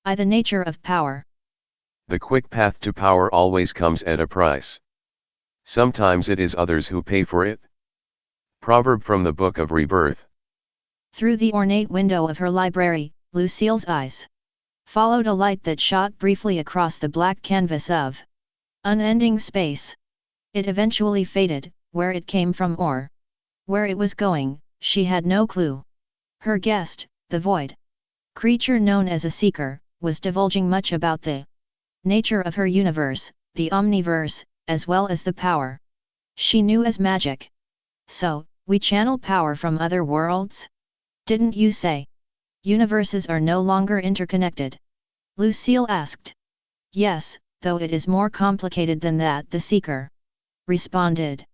The nature of power. The quick path to power always comes at a price. Sometimes it is others who pay for it. Proverb from the Book of Rebirth. Through the ornate window of her library, Lucille's eyes followed a light that shot briefly across the black canvas of unending space. It eventually faded, where it came from or where it was going, she had no clue. Her guest, the void creature known as a seeker, was divulging much about the nature of her universe, the omniverse, as well as the power she knew as magic. So, we channel power from other worlds? Didn't you say universes are no longer interconnected? Lucille asked. Yes, though it is more complicated than that, the seeker responded.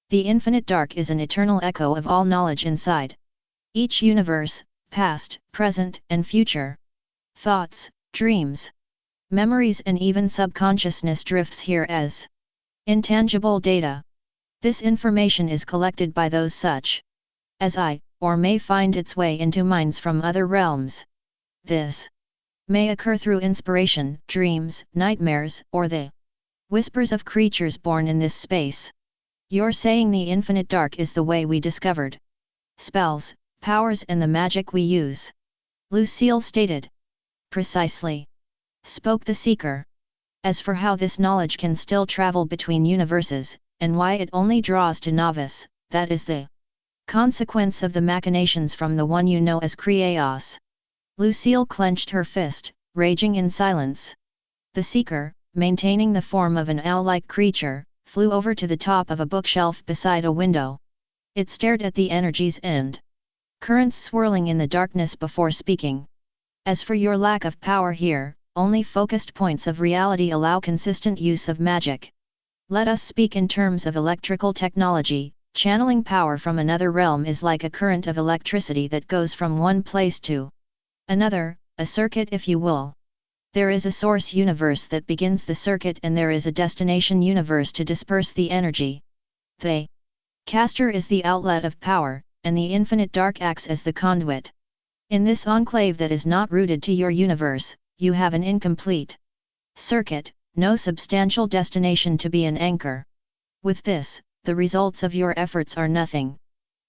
The infinite dark is an eternal echo of all knowledge inside each universe, past, present, and future. Thoughts, dreams, memories, and even subconsciousness drifts here as intangible data. This information is collected by those such as I, or may find its way into minds from other realms. This may occur through inspiration, dreams, nightmares, or the whispers of creatures born in this space. You're saying the infinite dark is the way we discovered spells, powers, and the magic we use? Lucille stated. Precisely, spoke the seeker. As for how this knowledge can still travel between universes, and why it only draws to novice, that is the consequence of the machinations from the one you know as Creaos. Lucille clenched her fist, raging in silence. The seeker, maintaining the form of an owl-like creature, flew over to the top of a bookshelf beside a window. It stared at the energies and currents swirling in the darkness before speaking. As for your lack of power here, only focused points of reality allow consistent use of magic. Let us speak in terms of electrical technology. Channeling power from another realm is like a current of electricity that goes from one place to another, a circuit if you will. There is a source universe that begins the circuit and there is a destination universe to disperse the energy. The caster is the outlet of power, and the infinite dark acts as the conduit. In this enclave that is not rooted to your universe, you have an incomplete circuit, no substantial destination to be an anchor. With this, the results of your efforts are nothing.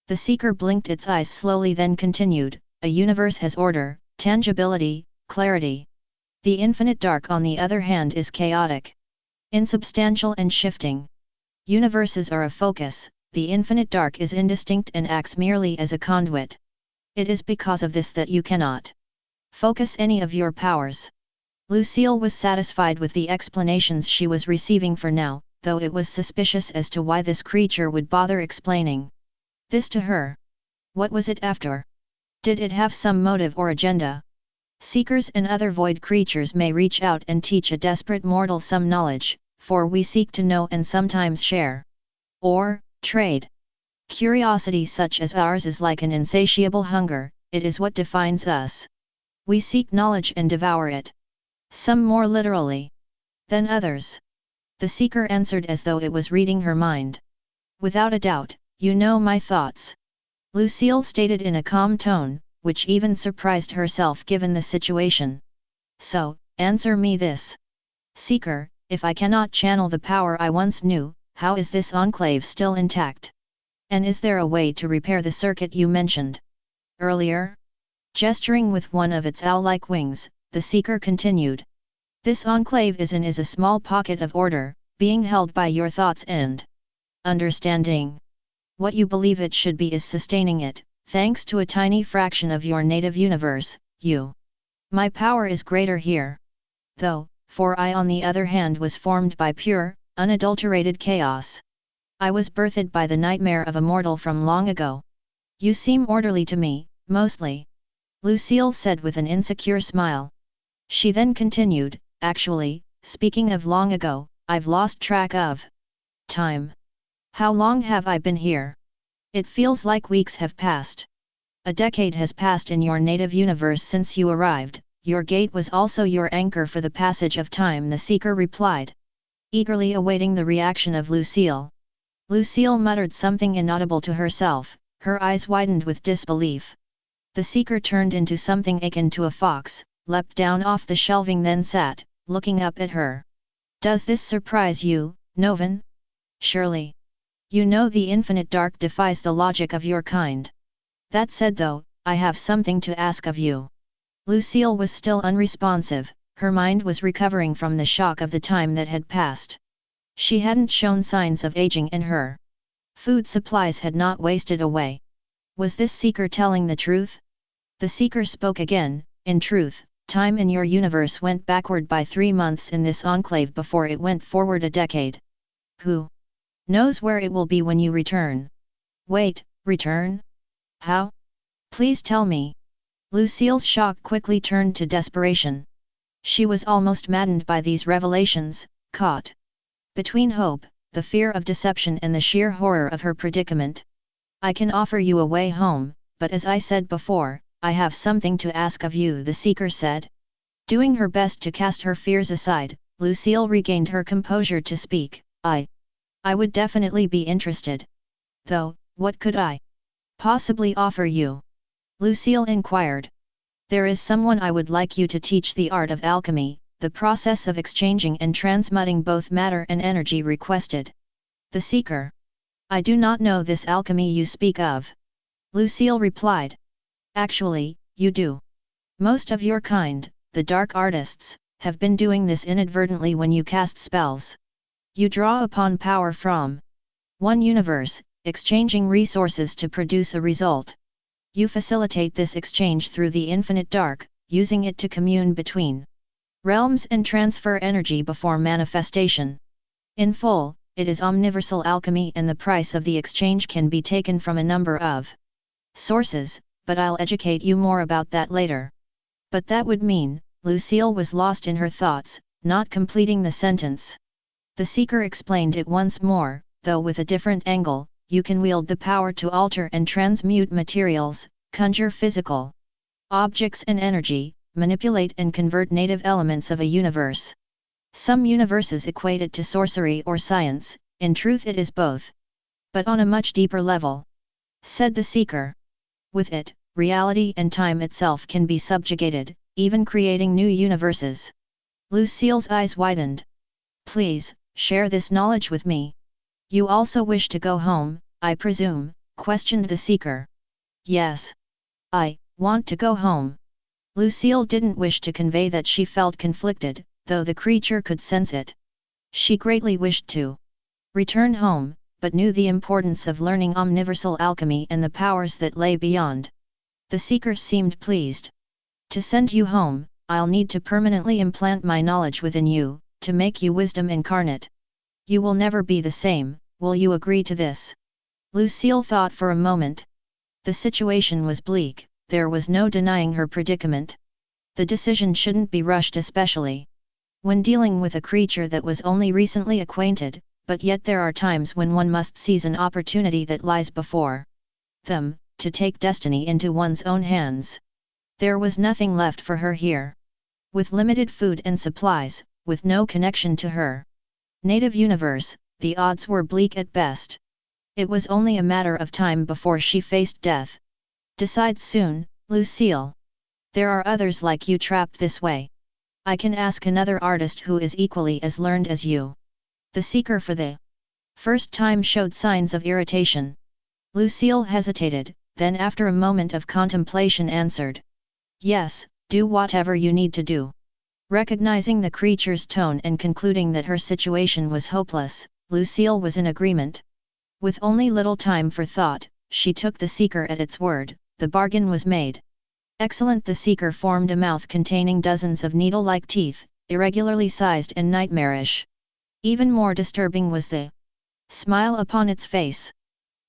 The seeker blinked its eyes slowly, then continued, a universe has order, tangibility, clarity. The infinite dark on the other hand is chaotic, insubstantial and shifting. Universes are a focus, the infinite dark is indistinct and acts merely as a conduit. It is because of this that you cannot focus any of your powers. Lucille was satisfied with the explanations she was receiving for now, though it was suspicious as to why this creature would bother explaining this to her. What was it after? Did it have some motive or agenda? Seekers and other void creatures may reach out and teach a desperate mortal some knowledge, for we seek to know and sometimes share. Or, trade. Curiosity such as ours is like an insatiable hunger, it is what defines us. We seek knowledge and devour it. Some more literally than others. The seeker answered as though it was reading her mind. Without a doubt, you know my thoughts. Lucille stated in a calm tone, which even surprised herself given the situation. So, answer me this. Seeker, if I cannot channel the power I once knew, how is this enclave still intact? And is there a way to repair the circuit you mentioned earlier? Gesturing with one of its owl-like wings, the seeker continued. This enclave is a small pocket of order, being held by your thoughts and understanding. What you believe it should be is sustaining it, thanks to a tiny fraction of your native universe, you. My power is greater here. Though, for I on the other hand was formed by pure, unadulterated chaos. I was birthed by the nightmare of a mortal from long ago. You seem orderly to me, mostly. Lucille said with an insecure smile. She then continued, actually, speaking of long ago, I've lost track of time. How long have I been here? It feels like weeks have passed. A decade has passed in your native universe since you arrived. Your gate was also your anchor for the passage of time, the seeker replied, eagerly awaiting the reaction of Lucille. Lucille muttered something inaudible to herself, her eyes widened with disbelief. The seeker turned into something akin to a fox, leapt down off the shelving, then sat, looking up at her. "Does this surprise you, Novan? Surely. You know the infinite dark defies the logic of your kind. That said though, I have something to ask of you." Lucille was still unresponsive, her mind was recovering from the shock of the time that had passed. She hadn't shown signs of aging and her food supplies had not wasted away. Was this seeker telling the truth? The seeker spoke again. "In truth, time in your universe went backward by 3 months in this enclave before it went forward a decade. Who knows where it will be when you return?" "Wait, return? How? Please tell me." Lucille's shock quickly turned to desperation. She was almost maddened by these revelations, caught between hope, the fear of deception and the sheer horror of her predicament. "I can offer you a way home, but as I said before, I have something to ask of you," the seeker said. Doing her best to cast her fears aside, Lucille regained her composure to speak. I would definitely be interested. Though, what could I possibly offer you?" Lucille inquired. "There is someone I would like you to teach the art of alchemy, the process of exchanging and transmuting both matter and energy requested." The seeker. "I do not know this alchemy you speak of," Lucille replied. "Actually, you do. Most of your kind, the dark artists, have been doing this inadvertently when you cast spells. You draw upon power from one universe, exchanging resources to produce a result. You facilitate this exchange through the infinite dark, using it to commune between realms and transfer energy before manifestation. In full, it is omniversal alchemy and the price of the exchange can be taken from a number of sources, but I'll educate you more about that later." "But that would mean," Lucille was lost in her thoughts, not completing the sentence. The seeker explained it once more, though with a different angle. "You can wield the power to alter and transmute materials, conjure physical objects and energy, manipulate and convert native elements of a universe. Some universes equate it to sorcery or science, in truth it is both. But on a much deeper level," said the seeker. "With it, reality and time itself can be subjugated, even creating new universes." Lucille's eyes widened. "Please, share this knowledge with me." "You also wish to go home, I presume?" questioned the seeker. "Yes. I want to go home." Lucille didn't wish to convey that she felt conflicted, though the creature could sense it. She greatly wished to return home, but knew the importance of learning omniversal alchemy and the powers that lay beyond. The seeker seemed pleased. "To send you home, I'll need to permanently implant my knowledge within you, to make you wisdom incarnate. You will never be the same, will you agree to this?" Lucille thought for a moment. The situation was bleak, there was no denying her predicament. The decision shouldn't be rushed, especially when dealing with a creature that was only recently acquainted, but yet there are times when one must seize an opportunity that lies before them, to take destiny into one's own hands. There was nothing left for her here. With limited food and supplies, with no connection to her native universe, the odds were bleak at best. It was only a matter of time before she faced death. "Decide soon, Lucille. There are others like you trapped this way. I can ask another artist who is equally as learned as you." The seeker for the first time showed signs of irritation. Lucille hesitated, then after a moment of contemplation answered. "Yes, do whatever you need to do." Recognizing the creature's tone and concluding that her situation was hopeless, Lucille was in agreement. With only little time for thought, she took the seeker at its word. The bargain was made. "Excellent." The seeker formed a mouth containing dozens of needle-like teeth, irregularly sized and nightmarish. Even more disturbing was the smile upon its face.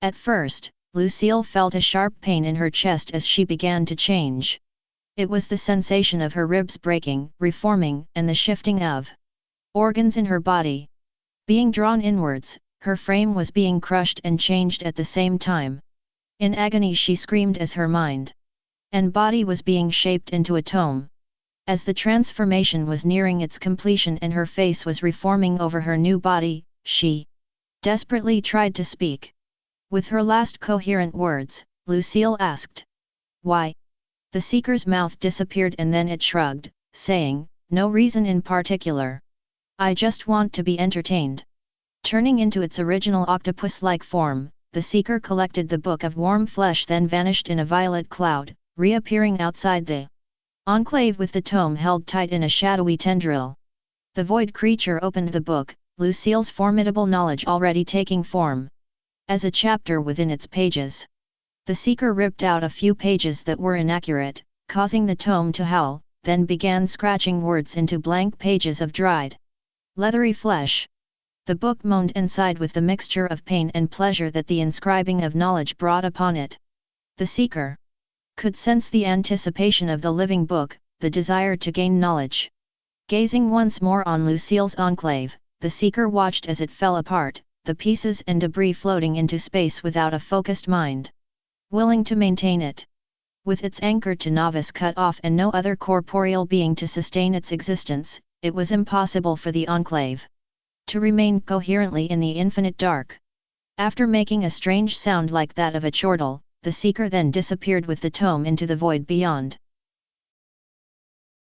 At first, Lucille felt a sharp pain in her chest as she began to change. It was the sensation of her ribs breaking, reforming, and the shifting of organs in her body being drawn inwards. Her frame was being crushed and changed at the same time. In agony she screamed as her mind and body was being shaped into a tome. As the transformation was nearing its completion and her face was reforming over her new body, she desperately tried to speak. With her last coherent words, Lucille asked, "Why The seeker's mouth disappeared and then it shrugged, saying, "No reason in particular. I just want to be entertained." Turning into its original octopus-like form, the seeker collected the book of warm flesh, then vanished in a violet cloud, reappearing outside the enclave with the tome held tight in a shadowy tendril. The void creature opened the book, Lucille's formidable knowledge already taking form as a chapter within its pages. The seeker ripped out a few pages that were inaccurate, causing the tome to howl, then began scratching words into blank pages of dried, leathery flesh. The book moaned and sighed with the mixture of pain and pleasure that the inscribing of knowledge brought upon it. The seeker could sense the anticipation of the living book, the desire to gain knowledge. Gazing once more on Lucille's enclave, the seeker watched as it fell apart, the pieces and debris floating into space without a focused mind willing to maintain it. With its anchor to novice cut off and no other corporeal being to sustain its existence, it was impossible for the enclave to remain coherently in the infinite dark. After making a strange sound like that of a chortle, the seeker then disappeared with the tome into the void beyond.